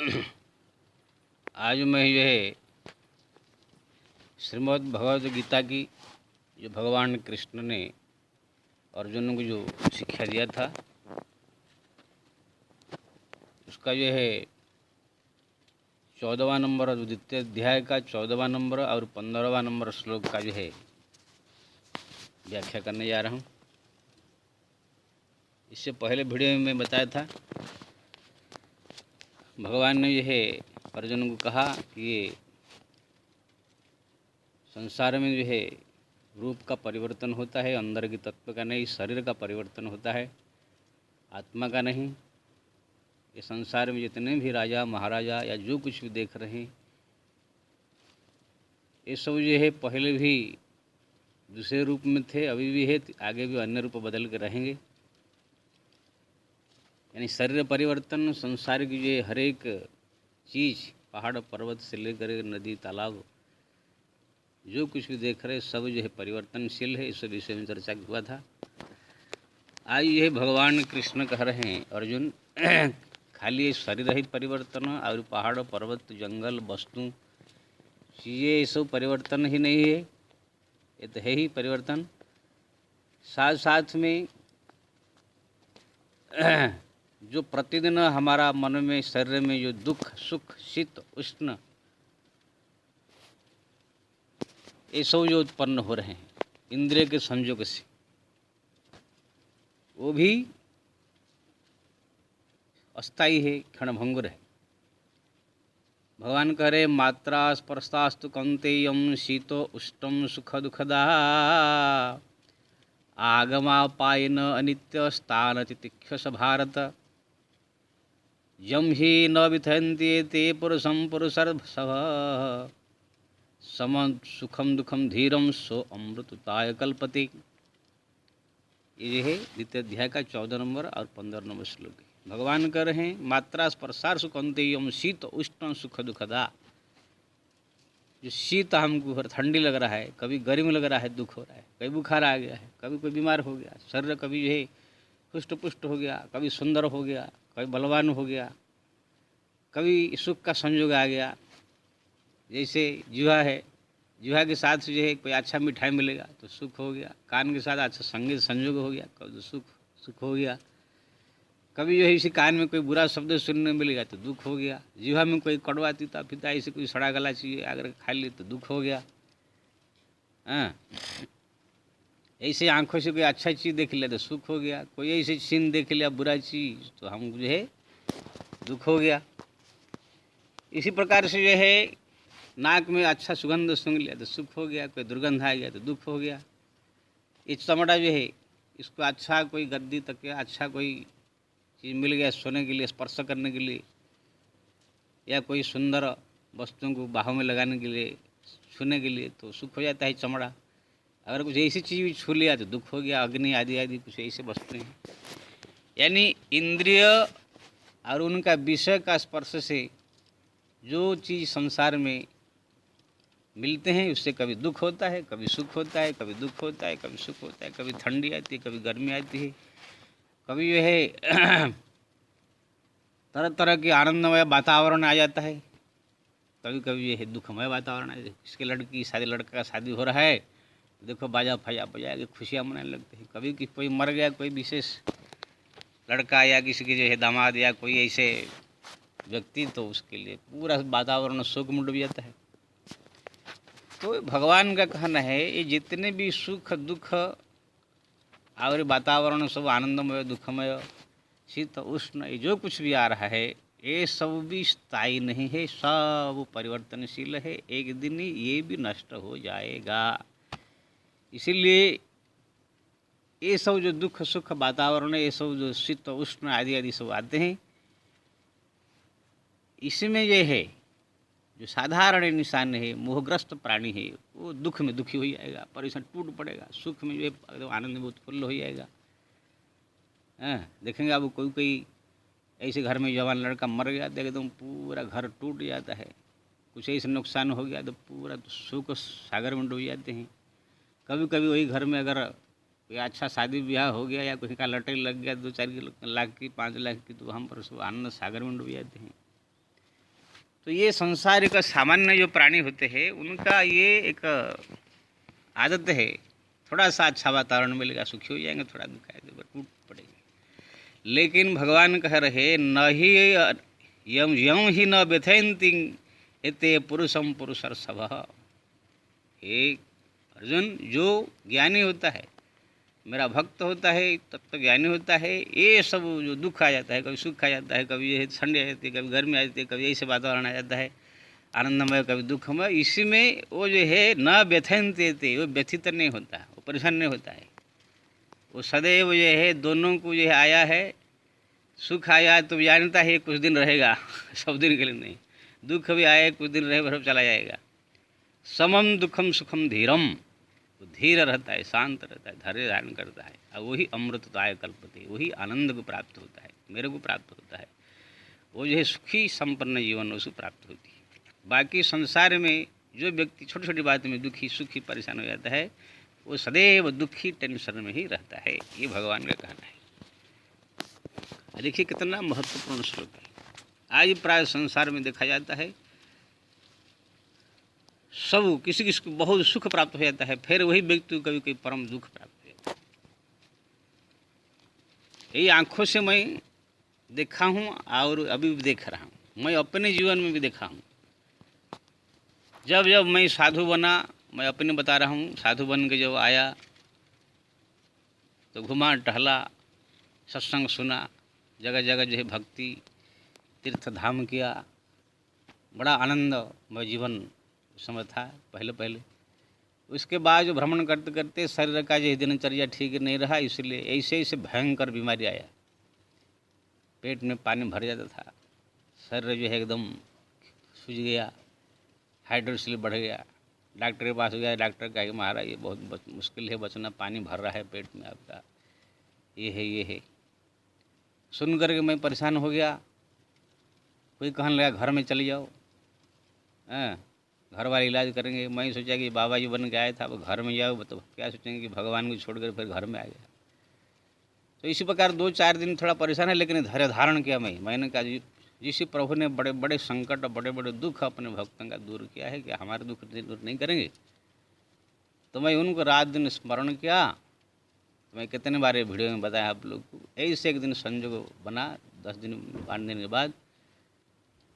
आज मैं जो है श्रीमद् भगवद गीता की जो भगवान कृष्ण ने अर्जुन को जो शिक्षा दिया था उसका जो है 14वां नंबर द्वितीय अध्याय का 14वां नंबर और 15वां नंबर श्लोक का जो है व्याख्या करने जा रहा हूँ। इससे पहले वीडियो में मैं बताया था भगवान ने जो है अर्जुन को कहा कि ये संसार में जो है रूप का परिवर्तन होता है, अंदर के तत्व का नहीं, शरीर का परिवर्तन होता है, आत्मा का नहीं। ये संसार में जितने भी राजा महाराजा या जो कुछ भी देख रहे हैं ये सब जो है पहले भी दूसरे रूप में थे, अभी भी है, आगे भी अन्य रूप बदल के रहेंगे। यानी शरीर परिवर्तन, संसार की जो हर एक चीज़, पहाड़ पर्वत से लेकर नदी तालाब जो कुछ भी देख रहे सब जो है परिवर्तनशील है। इस विषय में चर्चा हुआ था। आज यह भगवान कृष्ण कह रहे हैं अर्जुन खाली शरीर रहित परिवर्तन और पहाड़ पर्वत जंगल वस्तु चीज़ें ये सब परिवर्तन ही नहीं है, ये तो है ही परिवर्तन। साथ साथ में जो प्रतिदिन हमारा मन में शरीर में जो दुख सुख शीत उष्ण ये सब जो उत्पन्न हो रहे हैं इंद्रिय के संयोग से, वो भी अस्थायी है, क्षणभंगुर है। भगवान कह रहे मात्रा स्पर्शास्तु कौन्तेयं शीतो उष्णं सुख दुखदा आगमापायन अनित्य स्थान तितिक्षस भारत यम ही न विथयन्ति ते पुरुषं पुरुषर्षभ सम सुखम दुखम धीरम सो अमृतताय कल्पते। ये है द्वितीय अध्याय का 14 नंबर और 15 नंबर श्लोक। भगवान कर रहे हैं मात्रा स्पर्शार सुखंतेयम शीत उष्ण सुख दुखदा। जो शीत हमको ठंडी लग रहा है, कभी गर्मी लग रहा है, दुख हो रहा है, कभी बुखार आ गया है, कभी कोई बीमार हो गया, शरीर कभी जो है हुष्ट पुष्ट हो गया, कभी सुंदर हो गया, कभी बलवान हो गया, कभी सुख का संयोग आ गया। जैसे जीवा है, जीवा के साथ जो है कोई अच्छा मिठाई मिलेगा तो सुख हो गया, कान के साथ अच्छा संगीत संयोग हो गया तो सुख हो गया, कभी जो है इसी कान में कोई बुरा शब्द सुनने मिलेगा तो दुख हो गया, जीवा में कोई कड़वा तीता फिता ऐसे कोई सड़ा गला चीज़ अगर खा ली तो दुख हो गया। हाँ, ऐसे आँखों से कोई अच्छा चीज़ देख लिया तो सुख हो गया, कोई ऐसी सीन देख लिया बुरा चीज़ तो हम जो है दुख हो गया। इसी प्रकार से जो है नाक में अच्छा सुगंध सूंघ लिया तो सुख हो गया, कोई दुर्गंध आ गया तो दुख हो गया। ये चमड़ा जो है इसको अच्छा कोई गद्दी तक अच्छा कोई चीज़ मिल गया सोने के लिए, स्पर्श करने के लिए, या कोई सुंदर वस्तुओं को बाहों में लगाने के लिए, छूने के लिए तो सुख हो जाता है चमड़ा। अगर कुछ ऐसी चीज़ भी छू लिया तो दुख हो गया, अग्नि आदि आदि कुछ ऐसे वस्तुएँ हैं। यानी इंद्रिय और उनका विषय का स्पर्श से जो चीज़ संसार में मिलते हैं उससे कभी दुख होता है, कभी सुख होता है, कभी दुख होता है, कभी सुख होता है, कभी ठंडी आती है, कभी गर्मी आती है, कभी जो है तरह तरह के आनंदमय वातावरण आ जाता है, कभी कभी ये है दुखमय वातावरण है। इसके लड़की शादी, लड़का का शादी हो रहा है, देखो बाजा फजा बजा के खुशियाँ मनाने लगते हैं। कभी कोई मर गया, कोई विशेष लड़का या किसी के जो है दामाद या कोई ऐसे व्यक्ति, तो उसके लिए पूरा वातावरण शोक में डूब जाता है। तो भगवान का कहना है ये जितने भी सुख दुख और वातावरण सब आनंदमय दुखमय शीत उष्ण ये जो कुछ भी आ रहा है ये सब भी स्थायी नहीं है, सब परिवर्तनशील है, एक दिन ये भी नष्ट हो जाएगा। इसीलिए ये सब जो दुख सुख वातावरण है, ये सब जो शीत उष्ण आदि आदि सब आते हैं, इसमें ये है जो साधारण इंसान है, मोहग्रस्त प्राणी है, वो दुख में दुखी हो जाएगा, परेशान टूट पड़ेगा, सुख में जो है एकदम आनंद में उत्फुल्ल हो जाएगा। देखेंगे अब कोई ऐसे घर में जवान लड़का मर गया तो एकदम पूरा घर टूट जाता है, कुछ ऐसे नुकसान हो गया तो पूरा शोक सागर में डूब जाते हैं। कभी कभी वही घर में अगर कोई अच्छा शादी ब्याह हो गया या किसी का लटक लग गया 2-4 लाख की 5 लाख की, तो हम पर सब आनंद सागर में डूब जाते हैं। तो ये संसार का सामान्य जो प्राणी होते हैं उनका ये एक आदत है, थोड़ा सा अच्छा वातावरण मिलेगा सुखी हो जाएंगे, थोड़ा दुख आएगा तो टूट पड़ेंगे। लेकिन भगवान कह रहे न ही यम यम ही न व्यथयन्ति एते पुरुषम पुरुषर्षभ। हे अर्जुन, जो ज्ञानी होता है, मेरा भक्त होता है, तत्व ज्ञानी होता है, ये सब जो दुख आ जाता है, कभी सुख आ जाता है, कभी ये ठंडी आ जाती है, कभी गर्मी आ जाती है, कभी ऐसे वातावरण आ जाता है आनंदमय, कभी दुखमय, इसी में वो जो है न व्यथयन्ति थे, वो व्यथित नहीं होता, वो परेशान नहीं होता है। वो सदैव जो है दोनों को जो है आया है, सुख आया तो जानता है कुछ दिन रहेगा सब दिन के लिए नहीं, दुख भी आए कुछ दिन रहे फिर चला जाएगा। समम दुखम सुखम धीरम, वो धीर रहता है, शांत रहता है, धैर्य धारण करता है, और वही अमृतताय कल्पते, वही आनंद को प्राप्त होता है, मेरे को प्राप्त होता है। वो जो है सुखी संपन्न जीवन उसको प्राप्त होती है। बाकी संसार में जो व्यक्ति छोटी छोटी बात में दुखी सुखी परेशान हो जाता है, वो सदैव दुखी टेंशन में ही रहता है, ये भगवान का कहना है। देखिए कितना महत्वपूर्ण श्लोक है। आज प्राय संसार में देखा जाता है सब किसी किसी को बहुत सुख प्राप्त हो जाता है, फिर वही व्यक्ति को कभी कभी परम दुख प्राप्त हो जाता है। यही आँखों से मैं देखा हूँ और अभी भी देख रहा हूँ, मैं अपने जीवन में भी देखा हूँ। जब जब मैं साधु बना, मैं अपने बता रहा हूँ, साधु बन के जब आया तो घुमा टहला, सत्संग सुना, जगह जगह जो है भक्ति तीर्थ धाम किया, बड़ा आनंदमय जीवन समय था पहले पहले। उसके बाद जो भ्रमण करते करते शरीर का जो दिनचर्या ठीक नहीं रहा, इसलिए ऐसे ऐसे भयंकर बीमारी आया, पेट में पानी भर जाता था, शरीर जो है एकदम सूज गया, हाइड्रोसिल बढ़ गया। डॉक्टर के पास गया, डॉक्टर कहा कि महाराज ये बहुत मुश्किल है बचना, पानी भर रहा है पेट में आपका, ये है। सुन करके मैं परेशान हो गया। कोई कहने लगा घर में चले जाओ, घर वाले इलाज करेंगे। मैं सोचा कि बाबा जी बन के आया था, अब घर में जाओ तो क्या सोचेंगे कि भगवान को छोड़कर फिर घर में आ गया। तो इसी प्रकार 2-4 दिन थोड़ा परेशान है, लेकिन धैर्य धारण किया। मैंने कहा जिस प्रभु ने बड़े बड़े संकट और बड़े बड़े दुख अपने भक्तों का दूर किया है, कि हमारे दुख दूर नहीं करेंगे। तो मैं उनको रात दिन स्मरण किया। मैं कितने बार ये वीडियो में बताया आप लोग को। ऐसे एक दिन संजोग बना, 10 दिन 5 दिन के बाद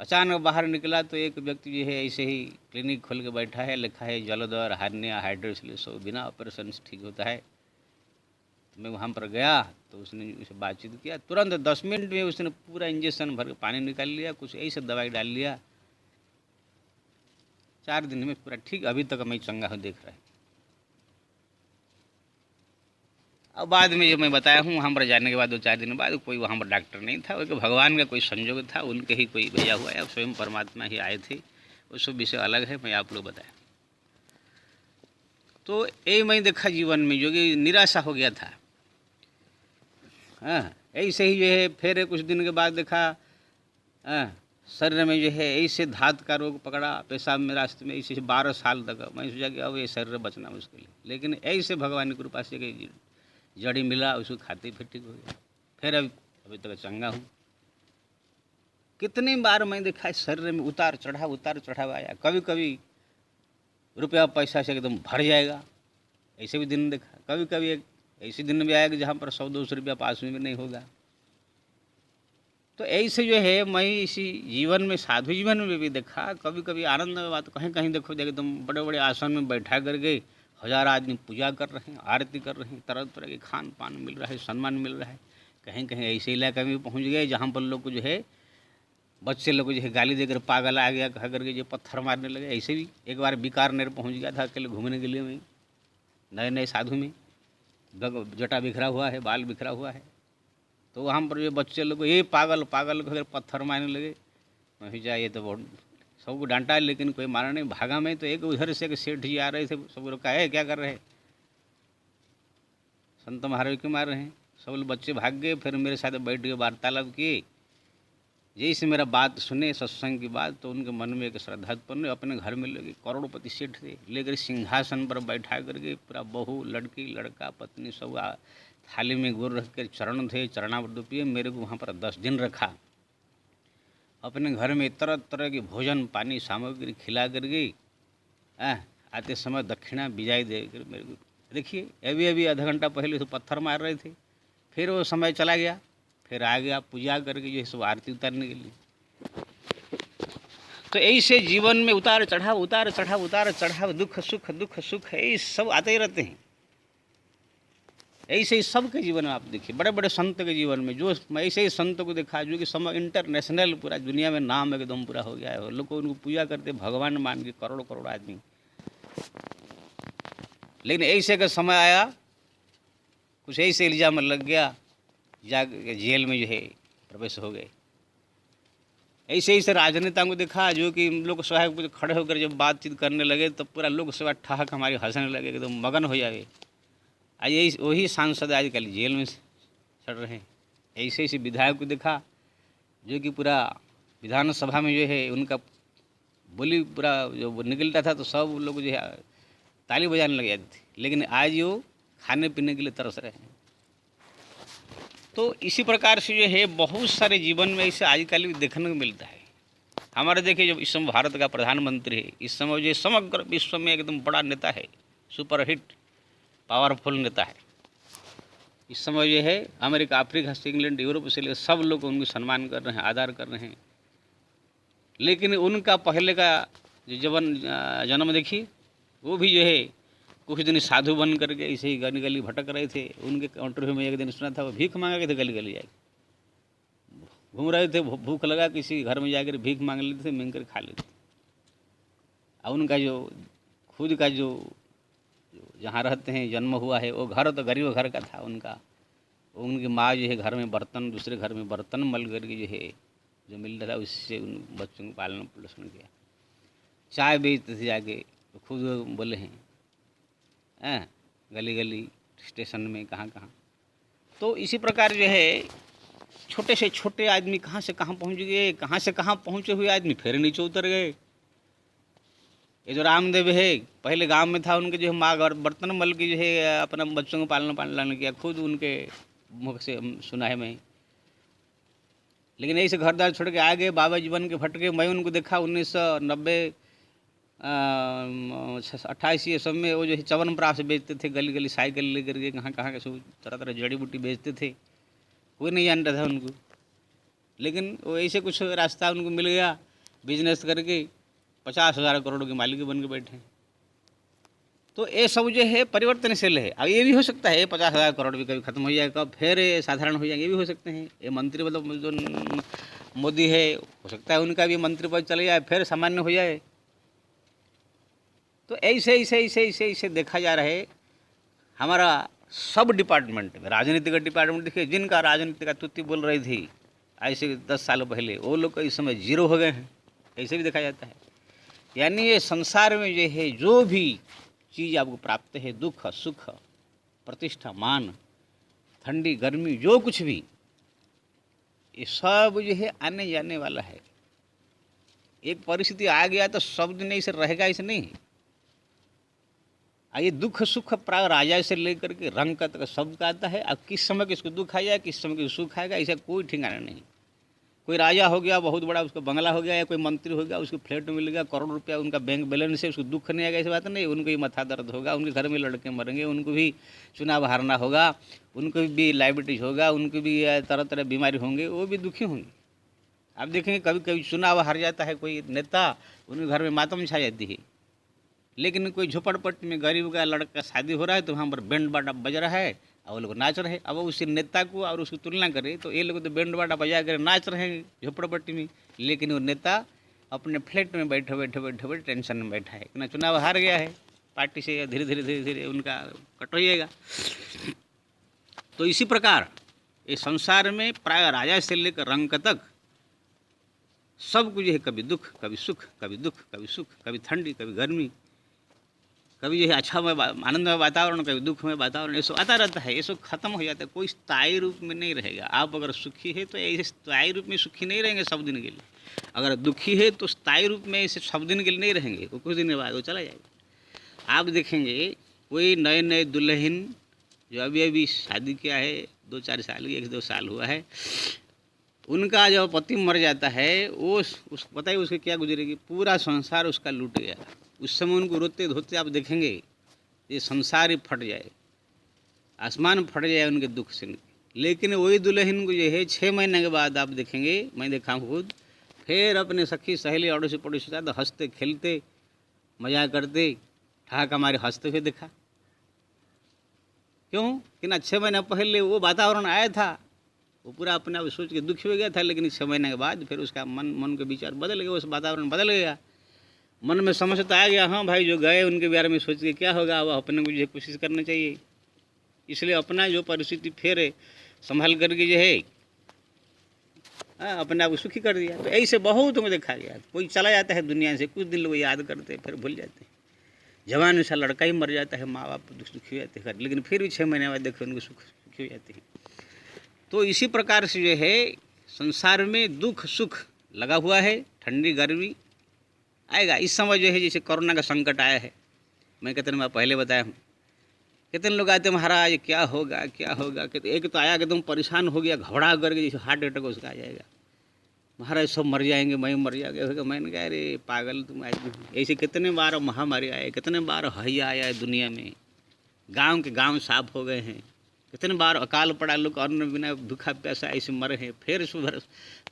अचानक बाहर निकला तो एक व्यक्ति जो है ऐसे ही क्लिनिक खोल के बैठा है, लिखा है जलोदर हार्निया हाइड्रोसिस, बिना ऑपरेशन से ठीक होता है। तो मैं वहाँ पर गया तो उसने उसे बातचीत किया, तुरंत 10 मिनट में उसने पूरा इंजेक्शन भर के पानी निकाल लिया, कुछ ऐसे दवाई डाल लिया, 4 दिन में पूरा ठीक। अभी तक मैं चंगा हूँ, देख रहा है। अब बाद में जो मैं बताया हूँ, वहाँ पर जाने के बाद 2-4 दिन बाद कोई वहाँ पर डॉक्टर नहीं था, वो भगवान का कोई संयोग था, उनके ही कोई भेजा हुआ है, स्वयं परमात्मा ही आए थे। वो सब विषय अलग है, मैं आप लोग बताया। तो ये मैं देखा जीवन में जो कि निराशा हो गया था। हाँ, ऐसे ही जो है फिर कुछ दिन के बाद देखा शरीर में जो है ऐसे धात का रोग पकड़ा, पेशाब में रास्ते में, ऐसे 12 साल तक। मैं सोचा कि अब ये शरीर बचना मुश्किल है, लेकिन ऐसे भगवान की कृपा से कि जड़ी मिला, उसको खाते फिर ठीक हो गया। फिर अभी तक चंगा हूँ। कितनी बार मैं देखा शरीर में उतार चढ़ाव आया। कभी कभी रुपया पैसा से एकदम भर जाएगा, ऐसे भी दिन देखा। कभी कभी एक ऐसे दिन भी आएगा जहाँ पर 100-200 रुपया पास में भी नहीं होगा। तो ऐसे जो है मैं इसी जीवन में, साधु जीवन में भी देखा। कभी कभी आनंद में बात, कहीं कहीं देखो एकदम बड़े बड़े आसन में बैठा करके 1000 आदमी पूजा कर रहे हैं, आरती कर रहे हैं, तरह तरह के खान पान मिल रहा है, सम्मान मिल रहा है। कहीं कहीं ऐसे इलाके में पहुंच गए जहाँ पर लोग को जो है, बच्चे लोग को जो है गाली देकर पागल आ गया कह करके जो पत्थर मारने लगे। ऐसे भी एक बार बीकानेर पहुंच गया था अकेले घूमने के लिए मैं, नए नए साधु में, जटा बिखरा हुआ है, बाल बिखरा हुआ है। तो वहाँ पर जो बच्चे लोग ये पागल अगर पत्थर मारने लगे। मैं भी जाइए तो बहुत सबको डांटा, लेकिन कोई मारा नहीं। भागा में तो एक उधर से एक सेठ जी आ रहे थे, सब लोग कहा क्या कर रहे हैं, संत महाराज क्यों मार रहे हैं। सब लोग बच्चे भाग गए। फिर मेरे साथ बैठ के वार्तालाप किए। जैसे मेरा बात सुने सत्संग की बात, तो उनके मन में एक श्रद्धा उत्पन्न। अपने घर में लगे करोड़पति सेठ थे, लेकर सिंहासन पर बैठा करके पूरा बहू लड़की लड़का पत्नी सब थाली में गुड़ रख कर चरण थे, चरणामृत पिए। मेरे को वहाँ पर 10 दिन रखा अपने घर में तरह तरह की भोजन पानी सामग्री खिला करके आते समय दक्षिणा विदाई दे कर मेरे को। देखिए अभी अभी आधा घंटा पहले तो पत्थर मार रहे थे, फिर वो समय चला गया, फिर आ गया पूजा करके जो है सब आरती उतारने के लिए। तो ऐसे जीवन में उतार चढ़ाव उतार चढ़ाव उतार चढ़ाव, दुख सुख ये सब आते ही रहते हैं। ऐसे ही सबके जीवन में आप देखिए, बड़े बड़े संत के जीवन में जो ऐसे ही संत को देखा जो कि समय इंटरनेशनल पूरा दुनिया में नाम एकदम पूरा हो गया है, लोग उनको पूजा करते भगवान मान के करोड़ करोड़ आदमी। लेकिन ऐसे का समय आया, कुछ ऐसे इल्जाम लग गया, जा जेल में जो है प्रवेश हो गए। ऐसे ऐसे राजनेताओं को देखा जो कि लोग सहायक खड़े होकर जब बातचीत करने लगे तो पूरा लोग सब ठहाक हमारे हंसने लगे, एकदम मगन हो जाए। आज यही वही सांसद आजकल जेल में चढ़ रहे हैं। ऐसे ऐसे विधायक को देखा जो कि पूरा विधानसभा में जो है उनका बोली पूरा जो निकलता था तो सब लोग जो है ताली बजाने लग जाते थे, लेकिन आज वो खाने पीने के लिए तरस रहे हैं। तो इसी प्रकार से जो है बहुत सारे जीवन में इसे आजकल भी देखने को मिलता है। हमारे देखिए जो इस समय भारत का प्रधानमंत्री है, इस समय जो समग्र विश्व में एकदम बड़ा नेता है, सुपरहिट पावरफुल नेता है। इस समय जो है अमेरिका, अफ्रीका से इंग्लैंड, यूरोप से लेकर सब लोग उनको सम्मान कर रहे हैं, आदर कर रहे हैं। लेकिन उनका पहले का जो जन्म देखिए, वो भी जो है कुछ दिन साधु बन करके ऐसे ही गली गली भटक रहे थे। उनके इंटरव्यू में एक दिन सुना था वो भीख मांगा के थे, गली गली जाके घूम रहे थे, भूख लगा किसी घर में जाकर भीख मांग लेते थे, मांग कर खा लेते। और उनका जो खुद का जो जहाँ रहते हैं जन्म हुआ है वो घर तो गरीब घर का था उनका। उनकी माँ जो है घर में बर्तन, दूसरे घर में बर्तन मल करके जो है जो मिल रहा था उससे उन बच्चों को पालन पोषण किया। चाय बेचते थे जाके, तो खुद बोले हैं गली गली स्टेशन में कहाँ कहाँ। तो इसी प्रकार जो है छोटे से छोटे आदमी कहाँ से कहाँ पहुँच गए, कहाँ से कहाँ पहुँचे हुए आदमी फिर नीचे उतर गए। ये जो रामदेव है पहले गांव में था, उनके जो है माँ बर्तन मल की जो है अपना बच्चों को पालन किया, खुद उनके मुख से सुना है मैं। लेकिन ऐसे घर द्वार छोड़ के आ गए, बाबा जीवन के फटके। मैं उनको देखा 1990 28 ये सब में वो जो है च्यवनप्राश बेचते थे, गली गली साइकिल लेकर के कहाँ कहाँ के सब तरह तरह जड़ी बूटी बेचते थे। कोई नहीं जानता था उनको, लेकिन वो ऐसे कुछ रास्ता उनको मिल गया, बिजनेस करके 50,000 करोड़ के मालिक बन के बैठे। तो ये सब जो है परिवर्तनशील है। अब ये भी हो सकता है 50,000 करोड़ भी कभी खत्म हो जाएगा, फिर साधारण हो जाएंगे, ये भी हो सकते हैं। ये मंत्री मतलब जो मोदी है हो सकता है उनका भी मंत्री पद चले जाए फिर सामान्य हो जाए। तो ऐसे ऐसे ऐसे ऐसे ऐसे देखा जा रहा है। हमारा सब डिपार्टमेंट में, राजनीति का डिपार्टमेंट देखिए, जिनका राजनीति का तुत्ती बोल रही थी ऐसे 10 साल पहले, वो लोग इस समय जीरो हो गए हैं, ऐसे भी देखा जाता है। यानी ये संसार में जो है जो भी चीज़ आपको प्राप्त है, दुख सुख प्रतिष्ठा मान ठंडी गर्मी जो कुछ भी, ये सब जो है आने जाने वाला है। एक परिस्थिति आ गया तो सब दिन ऐसे रहेगा, ऐसे नहीं। ये दुख सुख प्राय राजा से लेकर के रंग का तक सबका आता है। अब किस समय किसको दुख आएगा, किस समय किसको सुख आएगा, ऐसा कोई ठिकाना नहीं। कोई राजा हो गया बहुत बड़ा, उसका बंगला हो गया, या कोई मंत्री हो गया उसको फ्लैट मिल गया, करोड़ रुपया उनका बैंक बैलेंस है, उसको दुख नहीं आएगा, ऐसी बात नहीं। उनको भी माथा दर्द होगा, उनके घर में लड़के मरेंगे, उनको भी चुनाव हारना होगा, उनको भी डायबिटीज होगा, उनको भी तरह तरह बीमारी होंगे, वो भी दुखी होंगे। आप देखेंगे कभी कभी चुनाव हार जाता है कोई नेता, उनके घर में मातम छा जाती है। लेकिन कोई झोपड़पट्टी में गरीब का लड़का का शादी हो रहा है तो वहाँ पर बैंड बाटा बज रहा है और वो लोग नाच रहे हैं। अब उसी नेता को और उसकी तुलना करें तो ये लोग तो बैंड बाटा बजा कर नाच रहे हैं झोपड़पट्टी में, लेकिन वो नेता अपने फ्लैट में बैठे बैठे बैठे बैठे टेंशन में बैठा है, इतना चुनाव हार गया है, पार्टी से धीरे धीरे धीरे धीरे उनका कट हो जाएगा। तो इसी प्रकार इस संसार में प्राय राजा से लेकर रंक तक सब कुछ है, कभी दुख कभी सुख, कभी दुख कभी सुख, कभी ठंडी कभी गर्मी, कभी जो है अच्छा में आनंद में वातावरण, कभी दुख में वातावरण, ये सब आता रहता है, ये सब खत्म हो जाता है, कोई स्थायी रूप में नहीं रहेगा। आप अगर सुखी है तो ऐसे स्थायी रूप में सुखी नहीं रहेंगे सब दिन के लिए, अगर दुखी है तो स्थायी रूप में ऐसे सब दिन के लिए नहीं रहेंगे, वो कुछ दिन के बाद वो चला जाएगा। आप देखेंगे कोई नए नए दुल्हन जो अभी अभी शादी किया है 2-4 साल की, 1-2 साल हुआ है, उनका जब पति मर जाता है, वो उस बताइए उसके क्या गुजरेगी, पूरा संसार उसका लूट गया। उस समय उनको रोते धोते आप देखेंगे ये संसार ही फट जाए, आसमान फट जाए उनके दुख से। लेकिन वही दुल्हन को जो है 6 महीने के बाद आप देखेंगे, मैं देखा हूँ खुद, फिर अपने सखी सहेली अड़ोसी पड़ोसी के साथ हंसते खेलते मजा करते ठहाका मारे हंसते हुए देखा। क्यों कि ना 6 महीने पहले वो वातावरण आया था, वो पूरा अपने आप सोच के दुखी हो गया था, लेकिन 6 महीने के बाद फिर उसका मन के विचार बदल गए, उस वातावरण बदल गया, मन में समझ तो आ गया, हाँ भाई जो गए उनके बारे में सोच के क्या होगा, अब अपने को जो कोशिश करनी चाहिए। इसलिए अपना जो परिस्थिति फिर संभाल करके जो है अपने आप को सुखी कर दिया। तो ऐसे बहुत में देखा गया, कोई चला जाता है दुनिया से, कुछ दिन लोग याद करते फिर भूल जाते हैं। जवान सा लड़का ही मर जाता है, माँ बाप दुखी हो जाते हैं, लेकिन फिर भी 6 महीने बाद देखो उनको सुखी हो जाती है। तो इसी प्रकार से जो है संसार में दुख सुख लगा हुआ है, ठंडी गर्मी आएगा। इस समय जो है जैसे कोरोना का संकट आया है, मैं कितने मैं पहले बताया हूँ, कितने लोग आते हैं महाराज क्या होगा क्या होगा, कहते एक तो आया कि तुम परेशान हो गया घबरा करके, जैसे हार्ट अटैक उसका आ जाएगा, महाराज सब मर जाएंगे, मैं मर जाएगा। मैंने कहा अरे पागल तुम आदमी, ऐसे कितने बार महामारी आए, कितने बार हैया आया है दुनिया में, गांव के गांव साफ हो गए हैं, कितने बार अकाल पड़ा, लोग अन्न बिना भूखा प्यासा ऐसे मरे हैं, फिर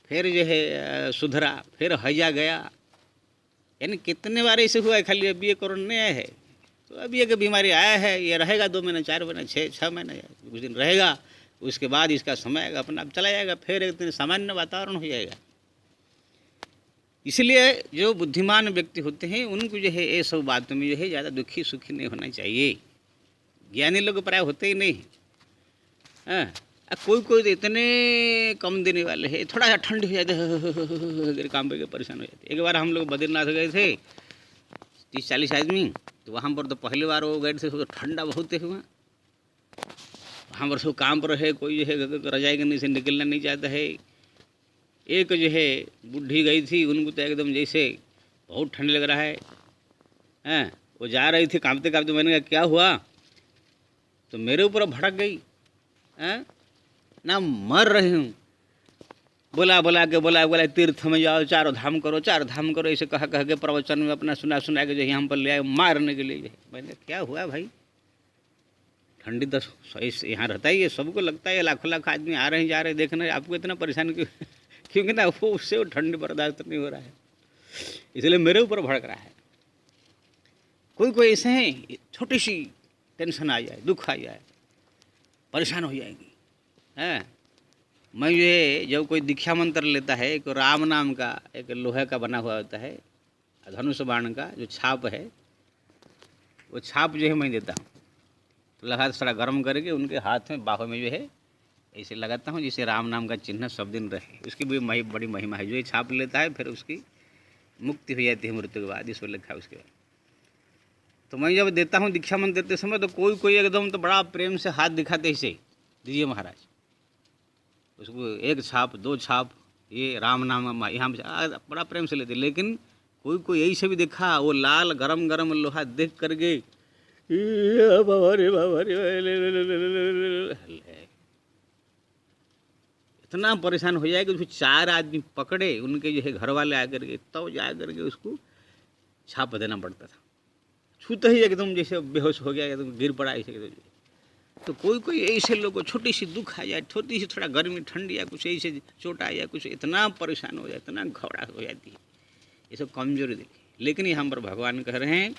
फिर जो है सुधरा, फिर हैया गया, यानी कितने बार ऐसे हुआ है। खाली अभी ये कोरोना नहीं आया है, तो अभी एक बीमारी आया है, ये रहेगा 2 महीने 4 महीने 6 महीने कुछ दिन रहेगा, उसके बाद इसका समय आएगा अपना आप चला जाएगा, फिर एक दिन सामान्य वातावरण हो जाएगा। इसलिए जो बुद्धिमान व्यक्ति होते हैं उनको जो है ये सब बातों में जो है ज़्यादा दुखी सुखी नहीं होना चाहिए। ज्ञानी लोग प्राय होते ही नहीं। कोई कोई तो इतने कम देने वाले हैं, थोड़ा सा ठंड हो जाते हैं काम पे परेशान हो जाते। एक बार हम लोग बद्रीनाथ गए थे 30-40 आदमी, तो वहाँ पर तो पहली बार वो गए थे, तो ठंडा बहुत हुआ, वहाँ पर सब काम पर है, कोई जो है रजाई के नीचे निकलना नहीं चाहता है। एक जो है बूढ़ी गई थी, उनको तो एकदम जैसे बहुत ठंड लग रहा है, वो जा रही थी कांपते कांपते, मैंने कहा क्या हुआ, तो मेरे ऊपर भड़क गई, ना मर रही हूँ, बोला तीर्थ में जाओ, 4 धाम करो 4 धाम करो, ऐसे कह के प्रवचन में अपना सुना के जो यहाँ पर ले आए मारने के लिए। मैंने क्या हुआ भाई, ठंडी तो यहाँ रहता ही है, सबको लगता है, लाखों लाख आदमी आ रहे हैं जा रहे हैं देखने, आपको इतना परेशान क्यों, क्योंकि ना वो उससे वो ठंडी बर्दाश्त नहीं हो रहा है, इसलिए मेरे ऊपर भड़क रहा है। कोई ऐसे हैं छोटी सी टेंशन आ जाए, दुख आ जाए, परेशान हो जाएंगी। मैं जो है जब कोई दीक्षा मंत्र लेता है, एक राम नाम का एक लोहे का बना हुआ होता है, धनुष बाण का जो छाप है, वो छाप जो है मैं देता हूँ, तो लगा थोड़ा गर्म करके उनके हाथ में बाहों में जो है ऐसे लगाता हूँ, जिससे राम नाम का चिन्ह सब दिन रहे। उसकी भी बड़ी महिमा है, जो ये छाप लेता है फिर उसकी मुक्ति हो जाती है मृत्यु के बाद, इसको लिखा है उसके बाद। तो मैं जब देता हूँ दीक्षा मंत्र देते समय, तो कोई एकदम तो बड़ा प्रेम से हाथ दिखाते ऐसे दीजिए महाराज, उसको 1 छाप 2 छाप ये राम नाम यहाँ बड़ा प्रेम से लेते। लेकिन कोई ऐसे भी देखा, वो लाल गरम गरम लोहा देख करके इतना परेशान हो जाए कि उसको 4 आदमी पकड़े, उनके जो है घर वाले आकर के तब जा करके उसको छाप देना पड़ता था। छूते ही एकदम जैसे बेहोश हो गया, एकदम गिर पड़ा ऐसे। तो कोई ऐसे लोग को छोटी सी दुख आ जाए, छोटी सी थोड़ा गर्मी ठंड या कुछ ऐसे चोट आ जाए, कुछ इतना परेशान हो जाए, इतना घबराहट हो जाती है, ये सब कमजोरी देखी। लेकिन यहाँ पर भगवान कह रहे हैं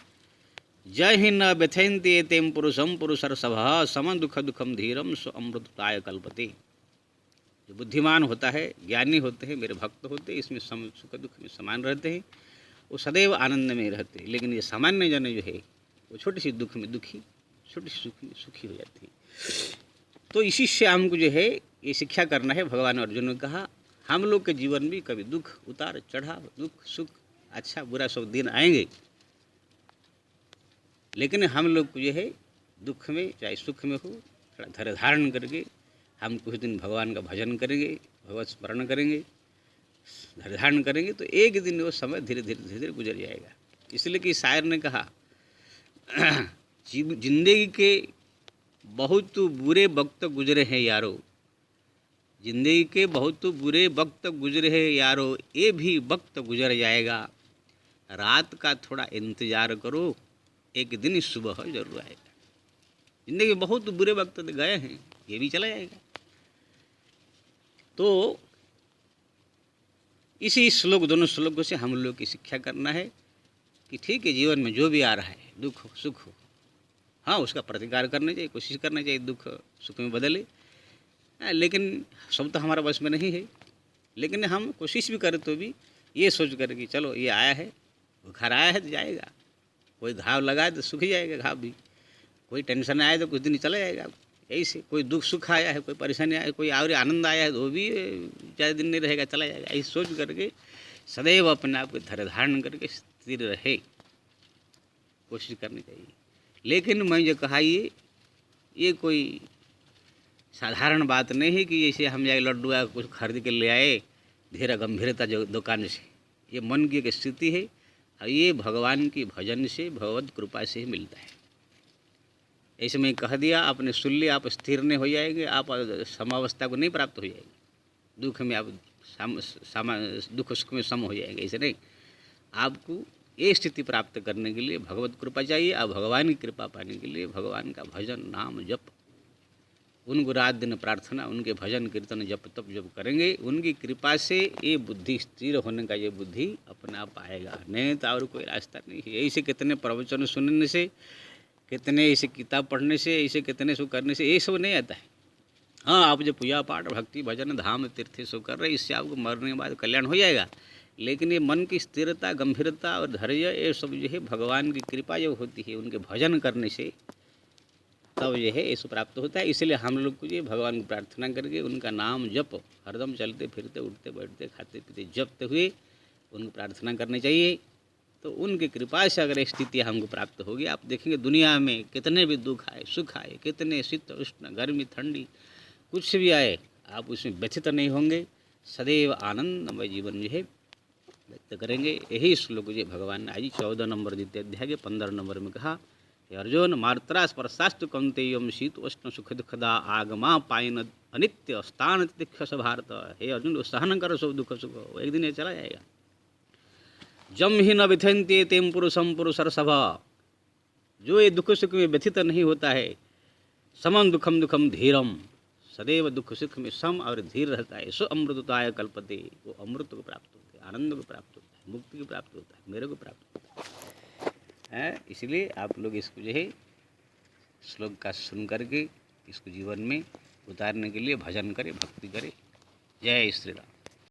जय ही न व्यथयन्ति तेम पुरुषम पुरुषर्षभः सम दुख दुखम धीरम स्व अमृतताय कल्पते। जो बुद्धिमान होता है, ज्ञानी होते हैं, मेरे भक्त होते हैं, इसमें सुख दुख में समान रहते हैं, वो सदैव आनंद में रहते हैं। लेकिन ये सामान्य जन जो है वो छोटी सी दुख में दुखी, छोटी सी सुख में सुखी हो जाती है। तो इसी से हमको जो है ये शिक्षा करना है। भगवान अर्जुन ने कहा हम लोग के जीवन में कभी दुख उतार चढ़ाव, दुख सुख, अच्छा बुरा सब दिन आएंगे, लेकिन हम लोग को जो है दुख में चाहे सुख में हो, थोड़ा धैर्य धारण करके हम कुछ दिन भगवान का भजन करेंगे, भगवत स्मरण करेंगे, धैर्य धारण करेंगे, तो एक दिन वो समय धीरे धीरे गुजर जाएगा। इसलिए कि शायर ने कहा जिंदगी के बहुत बुरे वक्त गुजरे हैं यारो, जिंदगी के बहुत बुरे वक्त गुजरे हैं यारो, ये भी वक्त गुजर जाएगा। रात का थोड़ा इंतजार करो, एक दिन सुबह जरूर आएगा। जिंदगी के बहुत बुरे वक्त गए हैं, ये भी चला जाएगा। तो इसी श्लोक, दोनों श्लोकों से हम लोग की शिक्षा करना है कि ठीक है, जीवन में जो भी आ रहा है, दुख हो सुख हो, हाँ उसका प्रतिकार करना चाहिए, कोशिश करना चाहिए दुख सुख में बदले। लेकिन सब तो हमारा बस में नहीं है, लेकिन हम कोशिश भी करें तो भी ये सोच कर कि चलो ये आया है, बुखार आया है तो जाएगा, कोई घाव लगा है तो सूख जाएगा घाव भी, कोई टेंशन आया तो कुछ दिन चला जाएगा। यही से कोई दुख सुख आया है, कोई परेशानी आया है, कोई और आनंद आया है तो वो भी ज़्यादा दिन नहीं रहेगा, चला जाएगा। ऐसी सोच करके सदैव अपने आप को धैर्य धारण करके स्थिर रहे, कोशिश करनी चाहिए। लेकिन मैं जो कहा, ये कोई साधारण बात नहीं है कि जैसे हम जाए लड्डू या कुछ खरीद के ले आए धीरे गंभीरता जो दुकान से, ये मन की एक स्थिति है और ये भगवान की भजन से, भगवत कृपा से ही मिलता है। ऐसे में कह दिया, आपने सुन लिया, आप स्थिर नहीं हो जाएंगे, आप समावस्था को नहीं प्राप्त हो जाएगी, दुख में आप दुख सुख में सम हो जाएंगे। ऐसे नहीं, आपको ये स्थिति प्राप्त करने के लिए भगवत कृपा चाहिए। और भगवान की कृपा पाने के लिए भगवान का भजन नाम जप, उनको रात दिन प्रार्थना, उनके भजन कीर्तन जप तप जब करेंगे, उनकी कृपा से ये बुद्धि स्थिर होने का ये बुद्धि अपने आप आएगा, नहीं तो और कोई रास्ता नहीं है। ऐसे कितने प्रवचन सुनने से, कितने ऐसे किताब पढ़ने से, ऐसे कितने सो करने से ये सब नहीं आता है। हाँ, आप जो पूजा पाठ भक्ति भजन धाम तीर्थ सो कर रहे, इससे आपको मरने के बाद कल्याण हो जाएगा। लेकिन ये मन की स्थिरता, गंभीरता और धैर्य, ये सब जो है भगवान की कृपा जो होती है, उनके भजन करने से तब जो है ये प्राप्त होता है। इसलिए हम लोग को ये भगवान की प्रार्थना करके उनका नाम जप हरदम चलते फिरते उठते बैठते खाते पीते जपते हुए उनको प्रार्थना करनी चाहिए। तो उनकी कृपा से अगर स्थिति हमको प्राप्त होगी, आप देखेंगे दुनिया में कितने भी दुख आए सुख आए, कितने शीत उष्ण गर्मी ठंडी कुछ भी आए, आप उसमें व्यथित नहीं होंगे, सदैव आनंदमय जीवन जो है व्यक्त करेंगे। यही श्लोक जो भगवान ने आज 14 नंबर द्वितीय अध्याय के 15 नंबर में कहा, अर्जुन मात्रा स्पर्शास्तु कौन्तेयम शीत उष्ण सुख दुखदा आगमा पायन अनित्य स्थान तितिक्षस भारत। हे अर्जुन, सहन करो सब दुख सुख, एक दिन ये चला जाएगा। जम ही न विथंते तेम पुरुषम पुरुषर्षभ, जो ये दुख सुख में व्यथित नहीं होता है, समम दुखम दुखम धीरम, सदैव दुख सुख में सम और धीर रहता है, सो अमृतताय कल्पते, वो अमृत को प्राप्त होता है, आनंद को प्राप्त होता है, मुक्ति को प्राप्त होता है, मेरे को प्राप्त होता है। इसलिए आप लोग इसको जो है श्लोक का सुन करके इसको जीवन में उतारने के लिए भजन करें, भक्ति करें। जय श्री राम।